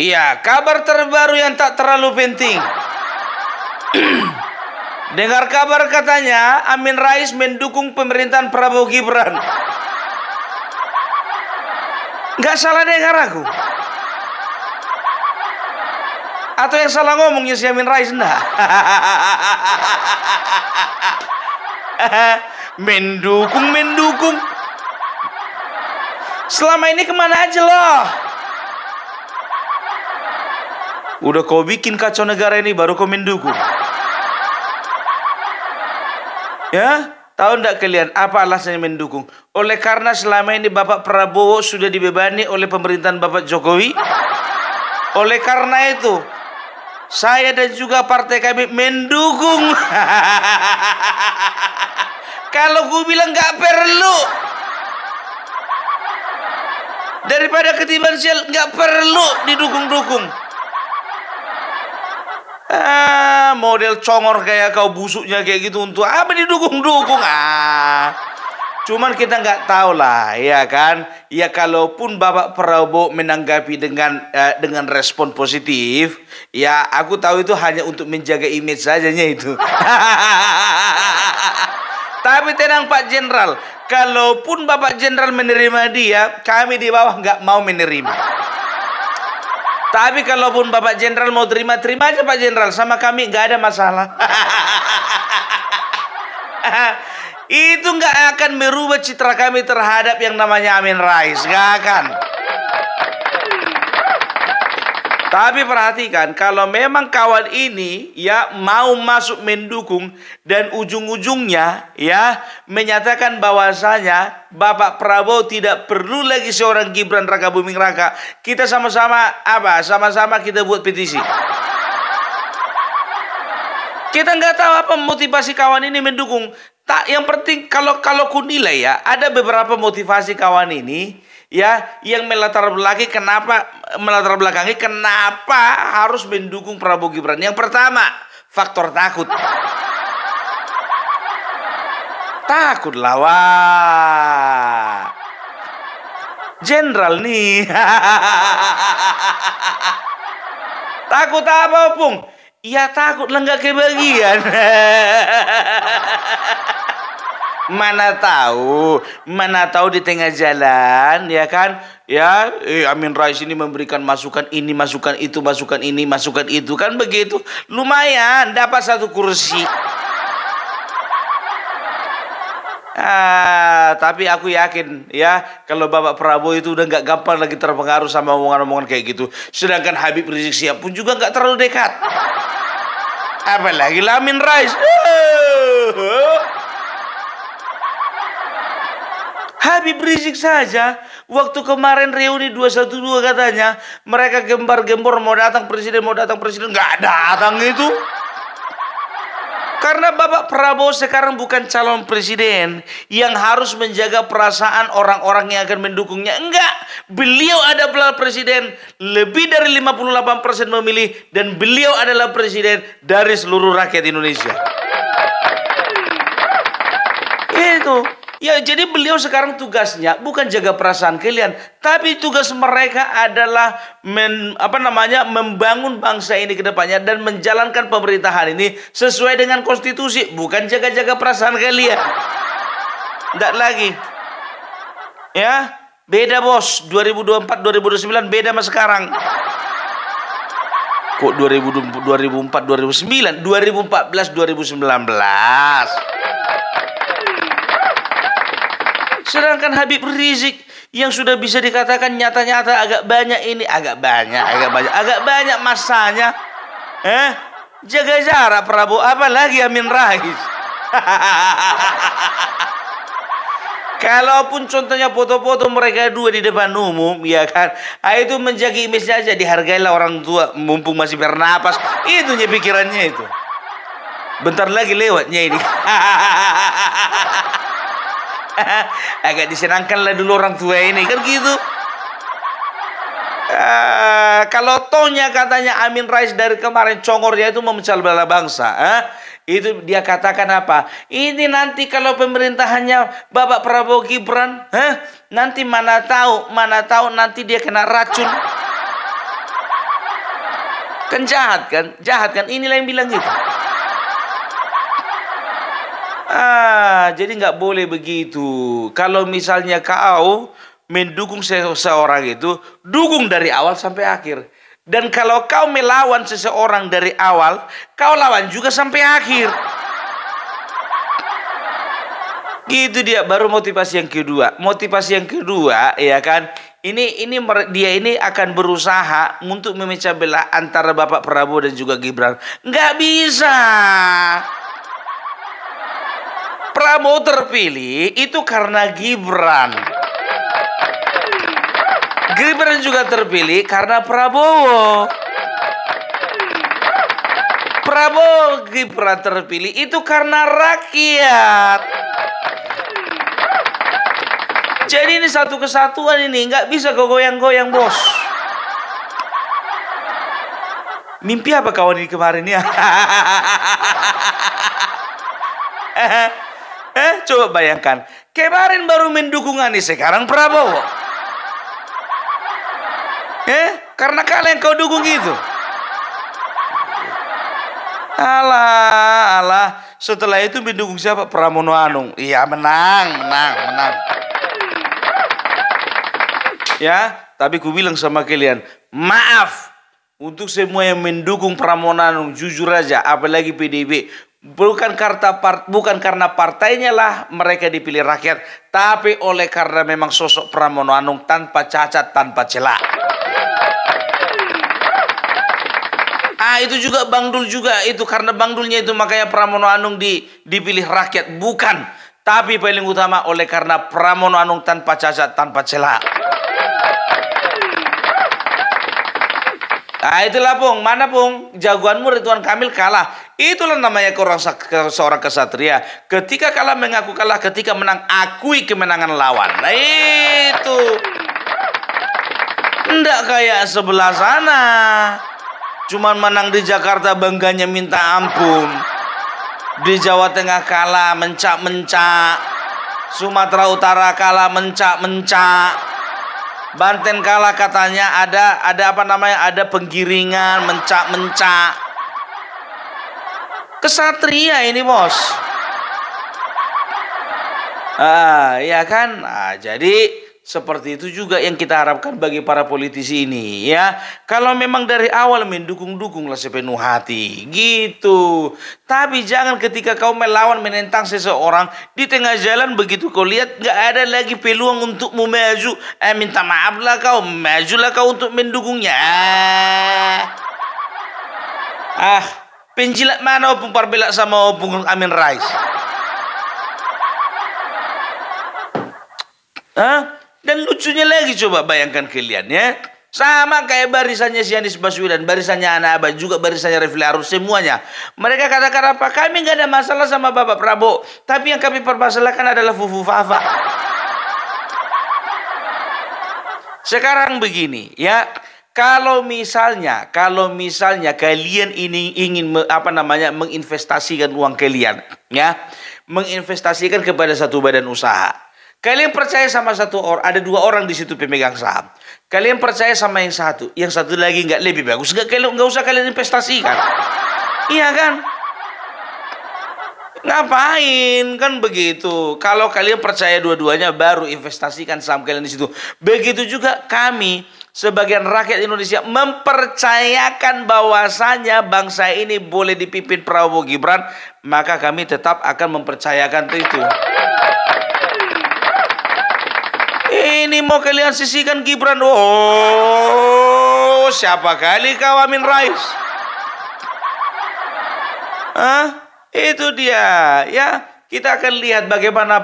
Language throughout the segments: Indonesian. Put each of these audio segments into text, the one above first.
Iya, kabar terbaru yang tak terlalu penting. Dengar kabar katanya Amin Rais mendukung pemerintahan Prabowo Gibran. Nggak salah dengar aku? Atau yang salah ngomongnya si Amin Rais? Enggak. Mendukung. Selama ini kemana aja loh? Udah kau bikin kacau negara ini baru kau mendukung. Ya, tahu enggak kalian apa alasannya mendukung? Oleh karena selama ini Bapak Prabowo sudah dibebani oleh pemerintahan Bapak Jokowi. Oleh karena itu, saya dan juga partai kami mendukung. Kalau gue bilang nggak perlu, daripada ketiban sial, nggak perlu didukung-dukung. Model congor kayak kau, busuknya kayak gitu, untuk apa didukung-dukung? Cuman kita nggak tahu lah, ya kan? Ya kalaupun Bapak Prabowo menanggapi dengan respon positif, ya aku tahu itu hanya untuk menjaga image sajanya itu. Tapi tenang Pak Jenderal, kalaupun Bapak Jenderal menerima dia, kami di bawah nggak mau menerima. Tapi kalaupun Bapak Jenderal mau terima aja Pak Jenderal, sama kami nggak ada masalah. Itu nggak akan merubah citra kami terhadap yang namanya Amin Rais, nggak akan. Tapi perhatikan, kalau memang kawan ini ya mau masuk mendukung dan ujung-ujungnya ya menyatakan bahwasanya Bapak Prabowo tidak perlu lagi seorang Gibran Raka Buming Raka, kita sama-sama sama-sama kita buat petisi. Kita nggak tahu apa motivasi kawan ini mendukung. Tak, yang penting kalau ku nilai ya, ada beberapa motivasi kawan ini ya yang melatar belakangi kenapa harus mendukung Prabowo Gibran. Yang pertama, faktor takut. Takut lawan Jenderal nih. Takut apa, Pung? Ya takut lah nggak kebagian. Mana tahu di tengah jalan ya kan, ya Amin Rais ini memberikan masukan ini, masukan itu, masukan ini, masukan itu, kan begitu, lumayan dapat satu kursi. Tapi aku yakin ya kalau Bapak Prabowo itu udah nggak gampang lagi terpengaruh sama omongan-omongan kayak gitu. Sedangkan Habib Rizik Syihab pun juga nggak terlalu dekat. Apalagi Amin Rais. Habib Rizik saja waktu kemarin reuni 212 katanya mereka gembar-gembor mau datang presiden nggak datang itu. Karena Bapak Prabowo sekarang bukan calon presiden yang harus menjaga perasaan orang-orang yang akan mendukungnya. Enggak, beliau adalah presiden, lebih dari 58% memilih, dan beliau adalah presiden dari seluruh rakyat Indonesia. Itu. Ya, jadi beliau sekarang tugasnya bukan jaga perasaan kalian, tapi tugas mereka adalah membangun bangsa ini ke depannya dan menjalankan pemerintahan ini sesuai dengan konstitusi, bukan jaga-jaga perasaan kalian. Enggak lagi. Ya, beda bos, 2024 2029 beda sama sekarang. Kok 2004 2009, 2014 2019. Sedangkan Habib Rizik yang sudah bisa dikatakan nyata-nyata agak banyak masanya, jaga jarak Prabowo, apalagi Amin Rais. Kalaupun contohnya foto-foto mereka dua di depan umum, ya kan, itu menjaga image aja, dihargailah orang tua mumpung masih bernapas. Itu pikirannya itu. Bentar lagi lewatnya ini. Agak disenangkanlah dulu orang tua ini, kan gitu. Kalau tohnya katanya Amin Rais dari kemarin congornya itu memecah belah bangsa, itu dia katakan apa? Ini nanti kalau pemerintahannya Bapak Prabowo Gibran, nanti mana tahu nanti dia kena racun. Kan jahat kan? Jahat kan? Inilah yang bilang gitu. Jadi nggak boleh begitu. Kalau misalnya kau mendukung seseorang itu, dukung dari awal sampai akhir. Dan kalau kau melawan seseorang dari awal, kau lawan juga sampai akhir. Gitu dia, baru motivasi yang kedua. Motivasi yang kedua, ya kan? Dia ini akan berusaha untuk memecah belah antara Bapak Prabowo dan juga Gibran. Nggak bisa. Prabowo terpilih itu karena Gibran. Gibran juga terpilih karena Prabowo. Prabowo Gibran terpilih itu karena rakyat. Jadi ini satu kesatuan ini, nggak bisa kau goyang-goyang, bos. Mimpi apa kawan ini kemarin ya? Coba bayangkan, kemarin baru mendukung Anies, sekarang Prabowo. Karena kalian kau dukung itu. Alah. Setelah itu mendukung siapa? Pramono Anung. Iya, menang. Ya, tapi ku bilang sama kalian, maaf untuk semua yang mendukung Pramono Anung, jujur aja, apalagi PDIP, bukan karena partainya lah mereka dipilih rakyat, tapi oleh karena memang sosok Pramono Anung tanpa cacat, tanpa celah. Itu juga Bang Dul juga, itu karena Bang Dulnya itu makanya Pramono Anung dipilih rakyat, bukan. Tapi paling utama oleh karena Pramono Anung tanpa cacat, tanpa celah. Itulah Pung, mana Pung? Jagoanmu Ridwan Kamil kalah. Itulah namanya seorang kesatria. Ketika kalah mengaku kalah, ketika menang akui kemenangan lawan. Nah itu. Nggak kayak sebelah sana. Cuman menang di Jakarta bangganya minta ampun. Di Jawa Tengah kalah mencak-mencak. Sumatera Utara kalah mencak-mencak. Banten kalah katanya ada penggiringan mencak-mencak. Kesatria ini, bos. Ya kan? Jadi seperti itu juga yang kita harapkan bagi para politisi ini, ya. Kalau memang dari awal mendukung-dukunglah sepenuh hati, gitu. Tapi jangan ketika kau melawan menentang seseorang di tengah jalan begitu kau lihat nggak ada lagi peluang untuk maju, minta maaf lah kau, majulah kau untuk mendukungnya. Penjilat mana opung parbelak sama opung Amin Rais? Dan lucunya lagi, coba bayangkan kalian ya. Sama kayak barisannya si Anies Baswedan, barisannya Ana Aban, juga barisannya Refli Harun, semuanya. Mereka katakan apa? Kami nggak ada masalah sama Bapak Prabowo, tapi yang kami permasalahkan adalah Fufu Fafa. Sekarang begini ya, kalau misalnya kalian ini ingin menginvestasikan uang kalian, ya, menginvestasikan kepada satu badan usaha. Kalian percaya sama satu orang, ada dua orang di situ pemegang saham. Kalian percaya sama yang satu lagi nggak lebih bagus, nggak usah kalian investasikan, iya kan? Ngapain kan begitu? Kalau kalian percaya dua-duanya, baru investasikan saham kalian di situ. Begitu juga kami sebagian rakyat Indonesia mempercayakan bahwasanya bangsa ini boleh dipimpin Prabowo Gibran, maka kami tetap akan mempercayakan itu. Ini mau kalian sisihkan Gibran. Siapa kali kau Amin Rais? Itu dia. Ya, kita akan lihat bagaimana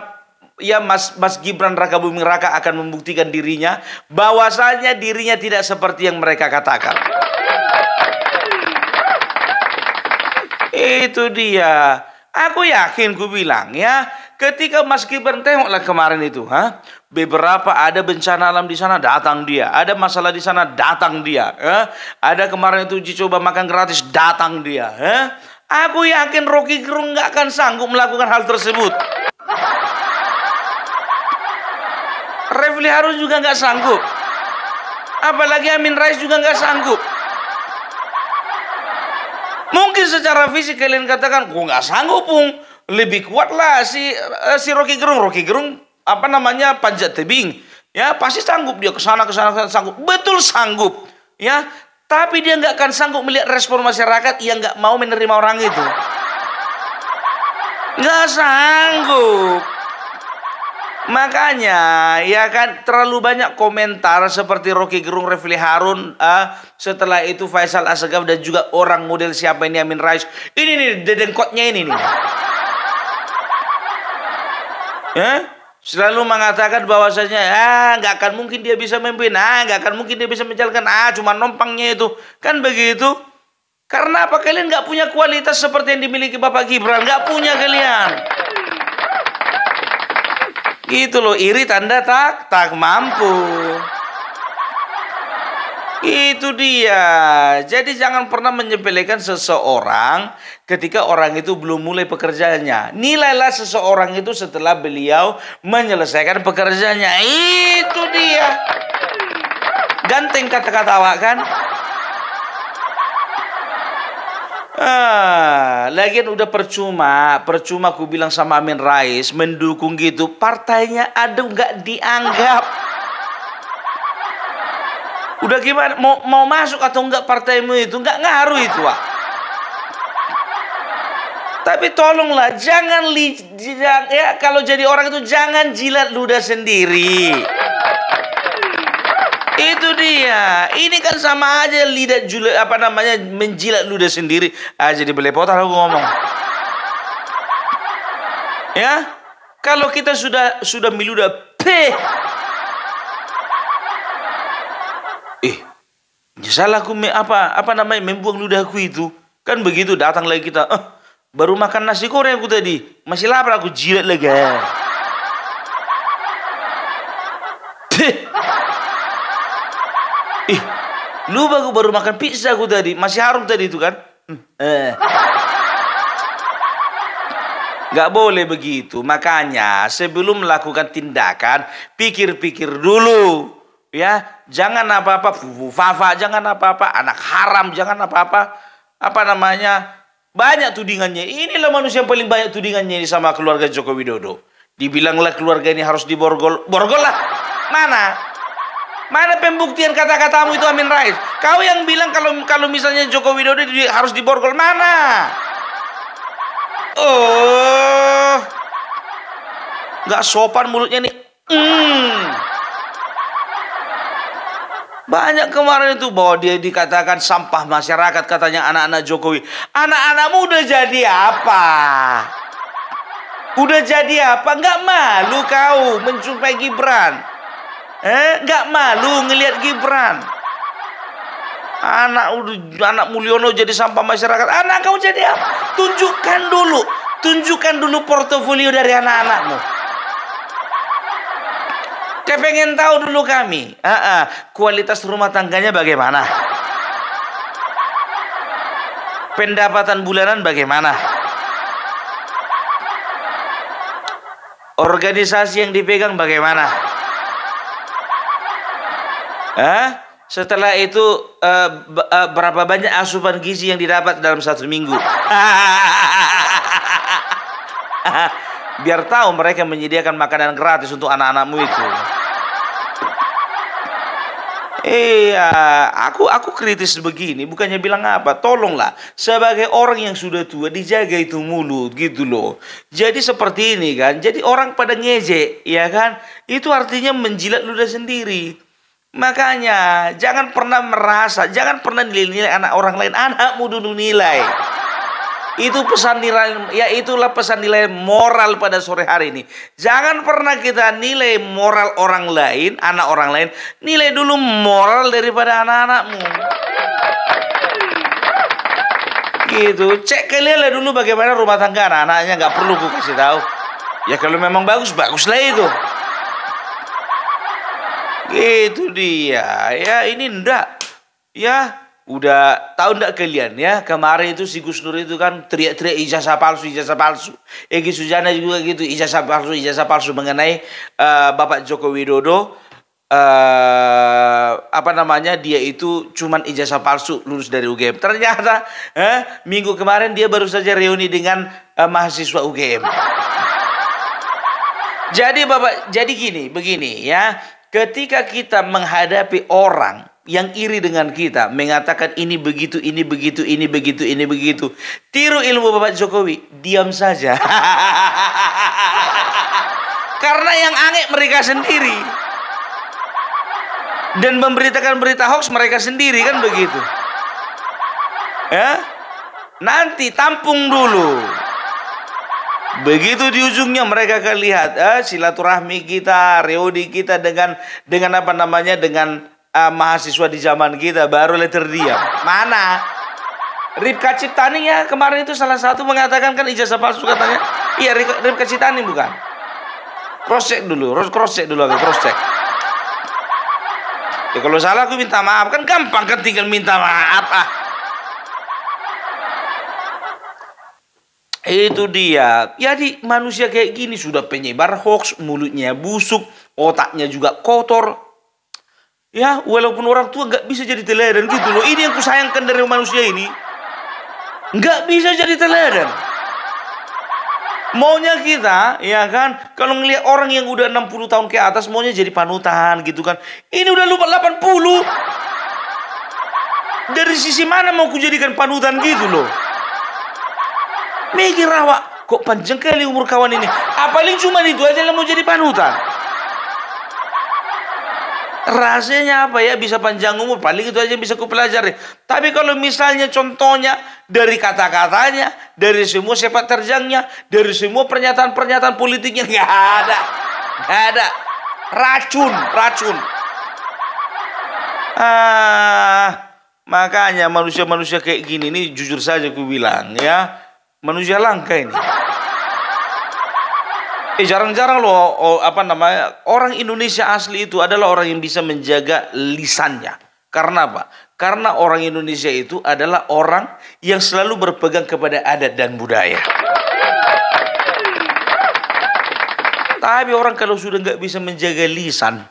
ya Mas Gibran Raka Buming Raka akan membuktikan dirinya, bahwasanya dirinya tidak seperti yang mereka katakan. Itu dia. Aku yakin, ku bilang ya, ketika Mas Gibran tengoklah kemarin itu, beberapa ada bencana alam di sana, datang dia. Ada masalah di sana, datang dia. Ada kemarin itu uji coba makan gratis, datang dia. Aku yakin Rocky Gerung nggak akan sanggup melakukan hal tersebut. Refli Harun juga nggak sanggup. Apalagi Amin Rais juga nggak sanggup. Mungkin secara fisik kalian katakan, gua nggak sanggup Pung. Lebih kuat lah si Rocky Gerung. Rocky Gerung apa namanya panjat tebing. Ya pasti sanggup dia ke sana sanggup. Betul sanggup. Ya tapi dia nggak akan sanggup melihat respon masyarakat yang nggak mau menerima orang itu. Nggak sanggup. Makanya ya kan terlalu banyak komentar seperti Rocky Gerung, Refli Harun, setelah itu Faisal Assegaf dan juga orang model siapa ini Amin Rais. Ini nih dedengkotnya ini nih. Ya, selalu mengatakan bahwasanya nggak akan mungkin dia bisa memimpin, nggak akan mungkin dia bisa menjalankan, cuma numpangnya itu. Kan begitu. Karena apa kalian nggak punya kualitas seperti yang dimiliki Bapak Gibran, nggak punya kalian. Gitu loh, iri tanda tak mampu. Itu dia. Jadi jangan pernah menyepelekan seseorang ketika orang itu belum mulai pekerjaannya. Nilailah seseorang itu setelah beliau menyelesaikan pekerjaannya. Itu dia. Ganteng kata-kata awak kan? Lagian udah percuma aku bilang sama Amin Rais mendukung gitu, partainya aduh nggak dianggap. Udah gimana mau masuk atau enggak partaimu itu nggak ngaruh itu, Wak. Tapi tolonglah jangan ya kalau jadi orang itu jangan jilat ludah sendiri. Itu dia. Ini kan sama aja menjilat ludah sendiri. Jadi belepotan aku ngomong. Ya, kalau kita sudah meludah, salah aku membuang ludahku itu. Kan begitu datang lagi kita. Baru makan nasi goreng aku tadi. Masih lapar aku jilat lagi. Lu baru makan pizza aku tadi, masih harum tadi itu kan? Gak boleh begitu. Makanya sebelum melakukan tindakan, pikir-pikir dulu. Ya, jangan apa-apa fufu-fafa, jangan apa-apa anak haram, jangan apa-apa banyak tudingannya. Inilah manusia yang paling banyak tudingannya ini sama keluarga Joko Widodo. Dibilanglah keluarga ini harus diborgol. Borgol lah. Mana pembuktian kata-katamu itu Amin Rais? Kau yang bilang kalau misalnya Joko Widodo harus diborgol, mana? Nggak sopan mulutnya nih. Banyak kemarin itu bahwa dia dikatakan sampah masyarakat katanya anak-anak Jokowi. Anak-anakmu udah jadi apa? Udah jadi apa? Nggak malu kau menjumpai Gibran? Nggak malu ngelihat Gibran? Anak Mulyono jadi sampah masyarakat. Anak kau jadi apa? Tunjukkan dulu portofolio dari anak-anakmu. Kayak pengen tahu dulu kami. Kualitas rumah tangganya bagaimana? Pendapatan bulanan bagaimana? Organisasi yang dipegang bagaimana? Setelah itu berapa banyak asupan gizi yang didapat dalam 1 minggu? Biar tahu mereka menyediakan makanan gratis untuk anak-anakmu itu. Aku kritis begini, bukannya bilang apa. Tolonglah, sebagai orang yang sudah tua dijaga itu mulut gitu loh. Jadi seperti ini kan. Jadi orang pada ngejek, ya kan? Itu artinya menjilat ludah sendiri. Makanya jangan pernah nilai anak orang lain. Anakmu dulu nilai. Itu pesan nilai, itulah pesan nilai moral pada sore hari ini. Jangan pernah kita nilai moral orang lain, anak orang lain. Nilai dulu moral daripada anak-anakmu. Gitu. Cek kalian lah dulu bagaimana rumah tangga anak-anaknya. Nggak perlu ku kasih tahu. Ya kalau memang baguslah itu. Gitu dia. Ya ini ndak. Ya. Udah tahu ndak kalian ya, kemarin itu si Gus Nur itu kan teriak-teriak ijazah palsu. Egy Sujana juga gitu, ijazah palsu mengenai Bapak Joko Widodo. apa namanya, dia itu cuman ijazah palsu lulus dari UGM. Ternyata minggu kemarin dia baru saja reuni dengan mahasiswa UGM. Jadi Bapak, jadi begini ya, ketika kita menghadapi orang yang iri dengan kita, mengatakan ini begitu, ini begitu, ini begitu, ini begitu, tiru ilmu Bapak Jokowi, diam saja. Karena yang aneh mereka sendiri, dan memberitakan berita hoax mereka sendiri, kan begitu ya. Nanti tampung dulu, begitu di ujungnya mereka akan lihat silaturahmi kita, reuni kita dengan apa namanya, dengan mahasiswa di zaman kita, baru terdiam. Mana Ripka Ciptani ya, kemarin itu salah satu mengatakan kan ijazah palsu katanya. Iya, Ripka Ciptani bukan? Cross check dulu agak cross check. Ya, kalau salah aku minta maaf, kan gampang kan, tinggal minta maaf. Itu dia. Jadi manusia kayak gini sudah penyebar hoax, mulutnya busuk, otaknya juga kotor. Ya, walaupun orang tua nggak bisa jadi teladan gitu loh. Ini yang kusayangkan dari manusia ini. Nggak bisa jadi teladan. Maunya kita, ya kan, kalau ngelihat orang yang udah 60 tahun ke atas, maunya jadi panutan gitu kan. Ini udah lupa 80. Dari sisi mana mau kujadikan panutan gitu loh? Mikir awak, kok panjang kali umur kawan ini. Apalagi cuma itu aja yang mau jadi panutan. Rasanya apa ya, bisa panjang umur, paling itu aja yang bisa kupelajari. Tapi kalau misalnya contohnya dari kata-katanya, dari semua sepak terjangnya, dari semua pernyataan-pernyataan politiknya, nggak ada. Racun. Makanya manusia-manusia kayak gini nih, jujur saja ku bilang ya, manusia langka ini. Jarang-jarang loh orang Indonesia asli itu adalah orang yang bisa menjaga lisannya. Karena apa? Karena orang Indonesia itu adalah orang yang selalu berpegang kepada adat dan budaya. Tapi orang kalau sudah nggak bisa menjaga lisan,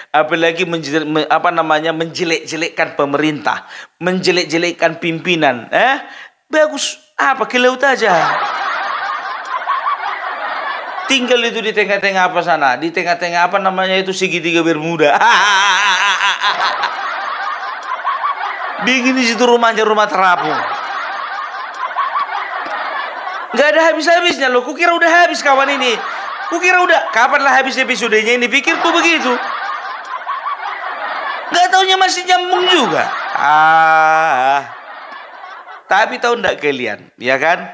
apalagi menjelek-jelekkan pemerintah, menjelek-jelekkan pimpinan, bagus apa, ke laut aja. Tinggal itu di tengah-tengah apa sana, di tengah-tengah itu segitiga Bermuda. Bikin di situ rumahnya rumah terapung. Nggak ada habis-habisnya loh. Kukira udah habis kawan ini. Kukira udah, kapanlah habis episodenya ini, pikirku begitu. Nggak taunya masih nyambung juga. Tapi tahu nggak kalian, ya kan?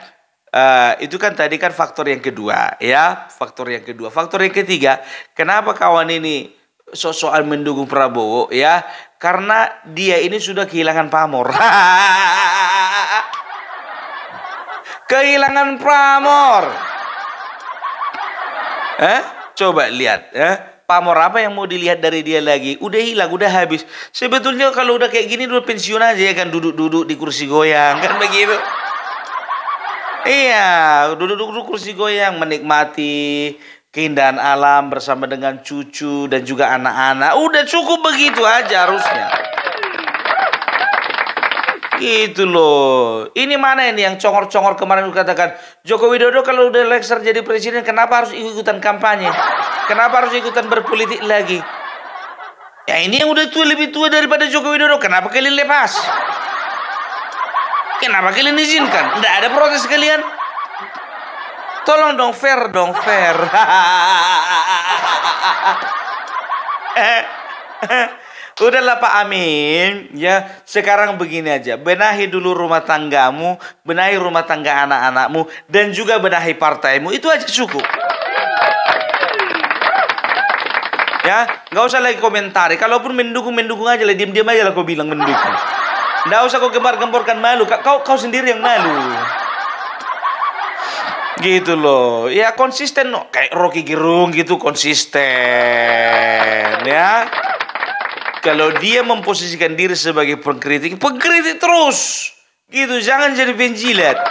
Itu kan tadi kan faktor yang kedua, ya. Faktor yang kedua. Faktor yang ketiga, kenapa kawan ini soal mendukung Prabowo, ya? Karena dia ini sudah kehilangan pamor. Kehilangan pamor. Coba lihat, pamor apa yang mau dilihat dari dia lagi? Udah hilang, udah habis. Sebetulnya kalau udah kayak gini dulu pensiun aja ya kan, duduk-duduk di kursi goyang, kan begitu. Iya, duduk-duduk kursi goyang, menikmati keindahan alam bersama dengan cucu dan juga anak-anak. Udah cukup begitu aja harusnya. Gitu loh. Ini mana ini yang congor-congor kemarin katakan, Joko Widodo kalau udah lengser jadi presiden, kenapa harus ikutan kampanye? Kenapa harus ikutan berpolitik lagi? Ya ini yang udah tua, lebih tua daripada Joko Widodo, kenapa kalian lepas? Kenapa kalian izinkan? Nggak ada protes kalian? Tolong dong, fair dong, fair. Udahlah Pak Amin, ya. Sekarang begini aja, benahi dulu rumah tanggamu, benahi rumah tangga anak-anakmu, dan juga benahi partaimu. Itu aja cukup. Ya, nggak usah lagi komentari. Kalaupun mendukung aja lah, diam-diam aja lah kau bilang mendukung. Nggak usah kau gembar-gemborkan malu. Kau sendiri yang malu. Gitu loh. Ya konsisten no. Kayak Rocky Gerung gitu, konsisten. Ya. Kalau dia memposisikan diri sebagai pengkritik terus. Gitu, jangan jadi penjilat.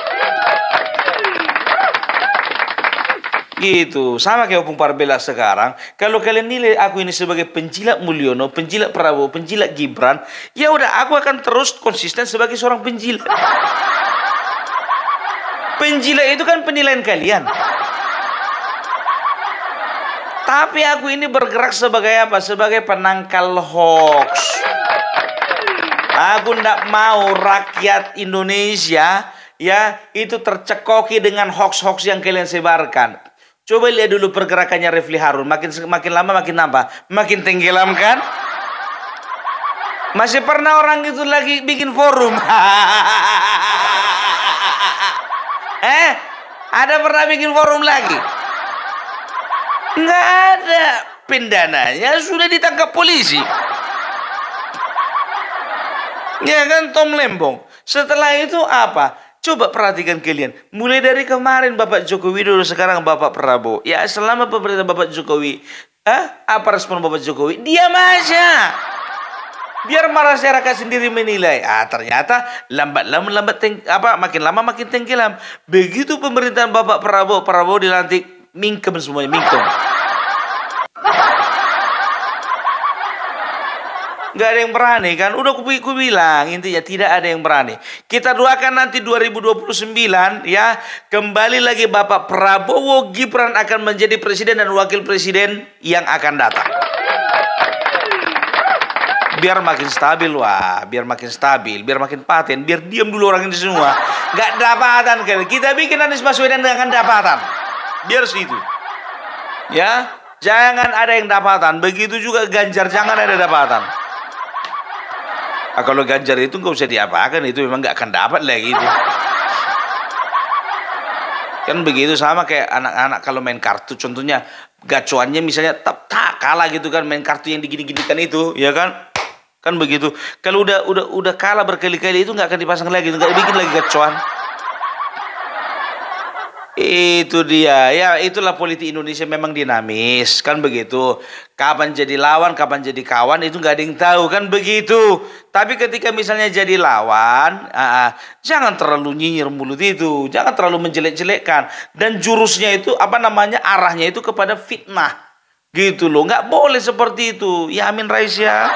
Gitu, sama kayak Opung Parbela sekarang. Kalau kalian nilai aku ini sebagai penjilat Mulyono, penjilat Prabowo, penjilat Gibran, ya udah aku akan terus konsisten sebagai seorang penjilat. Penjilat itu kan penilaian kalian. Tapi aku ini bergerak sebagai apa? Sebagai penangkal hoax. Aku tidak mau rakyat Indonesia ya itu tercekoki dengan hoax-hoax yang kalian sebarkan. Coba lihat dulu pergerakannya Refli Harun. Makin lama makin apa? Makin tenggelam kan? Masih pernah orang itu lagi bikin forum. Ada pernah bikin forum lagi? Nggak ada. Pendananya sudah ditangkap polisi. Ya kan, Tom Lembong. Setelah itu apa? Coba perhatikan kalian. Mulai dari kemarin Bapak Joko Widodo, sekarang Bapak Prabowo. Ya selama pemerintah Bapak Jokowi. Apa respon Bapak Jokowi? Diam aja. Biar masyarakat sendiri menilai. Ternyata makin lama makin tenggelam. Begitu pemerintahan Bapak Prabowo dilantik, mingkem semuanya, mingkem. Gak ada yang berani kan. Udah ku bilang intinya tidak ada yang berani. Kita doakan nanti 2029 ya, kembali lagi Bapak Prabowo Gibran akan menjadi presiden dan wakil presiden yang akan datang. Biar makin stabil, biar makin stabil, biar makin paten, biar diam dulu orang ini semua. Gak dapatan kan. Kita bikin Anies Baswedan dengan dapatan. Biar situ. Ya, jangan ada yang dapatan. Begitu juga Ganjar, jangan ada dapatan. Kalau Ganjar itu nggak usah diapakan, itu memang nggak akan dapat lagi itu. Kan begitu, sama kayak anak-anak kalau main kartu, contohnya gacuannya misalnya tak kalah gitu kan, main kartu yang digini-ginikan itu, ya kan? Kan begitu. Kalau udah kalah berkali-kali itu nggak akan dipasang lagi, nggak bikin lagi gacuan. Itu dia, ya itulah politik Indonesia, memang dinamis, kan begitu. Kapan jadi lawan, kapan jadi kawan, itu nggak ada yang tahu, kan begitu. Tapi ketika misalnya jadi lawan, jangan terlalu nyinyir mulut itu, jangan terlalu menjelek-jelekkan. Dan jurusnya itu, arahnya itu kepada fitnah, gitu loh. Nggak boleh seperti itu. Ya Amin Rais ya.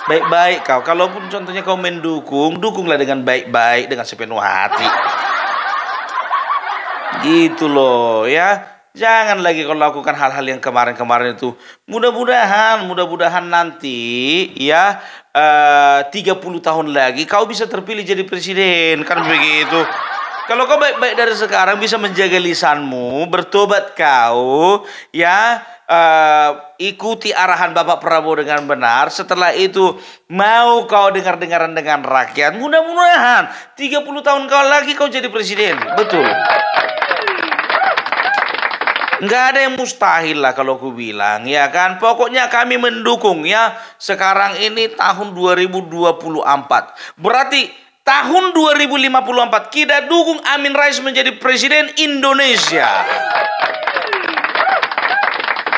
Baik-baik kau, kalaupun contohnya kau mendukung, dukunglah dengan baik-baik, dengan sepenuh hati. Gitu loh ya. Jangan lagi kau lakukan hal-hal yang kemarin-kemarin itu. Mudah-mudahan nanti ya 30 tahun lagi kau bisa terpilih jadi presiden, kan begitu. Kalau kau baik-baik dari sekarang bisa menjaga lisanmu, bertobat kau ya, ikuti arahan Bapak Prabowo dengan benar. Setelah itu mau kau dengar-dengaran dengan rakyat. Mudah-mudahan 30 tahun kau lagi kau jadi presiden. Betul. Nggak ada yang mustahil lah kalau aku bilang, ya kan. Pokoknya kami mendukung ya. Sekarang ini tahun 2024. Berarti tahun 2054 kita dukung Amin Rais menjadi presiden Indonesia.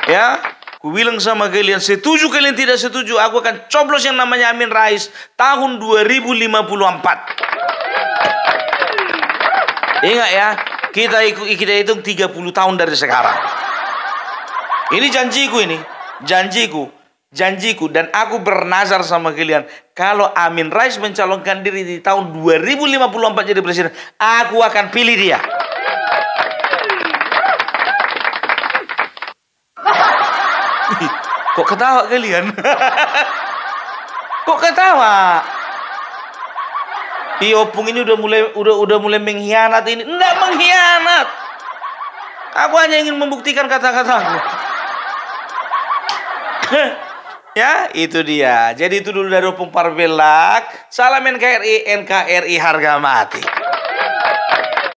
Ya, aku bilang sama kalian, setuju kalian tidak setuju, aku akan coblos yang namanya Amin Rais tahun 2054. Ingat ya, kita hitung 30 tahun dari sekarang. Ini janjiku, dan aku bernazar sama kalian, kalau Amin Rais mencalonkan diri di tahun 2054 jadi presiden, aku akan pilih dia. Kok ketawa kalian? Kok ketawa? Opung ini udah mulai mengkhianat ini. Enggak mengkhianat. Aku hanya ingin membuktikan kata-kataku. Ya, itu dia. Jadi itu dulu dari Opung Parbelak. Salam NKRI harga mati.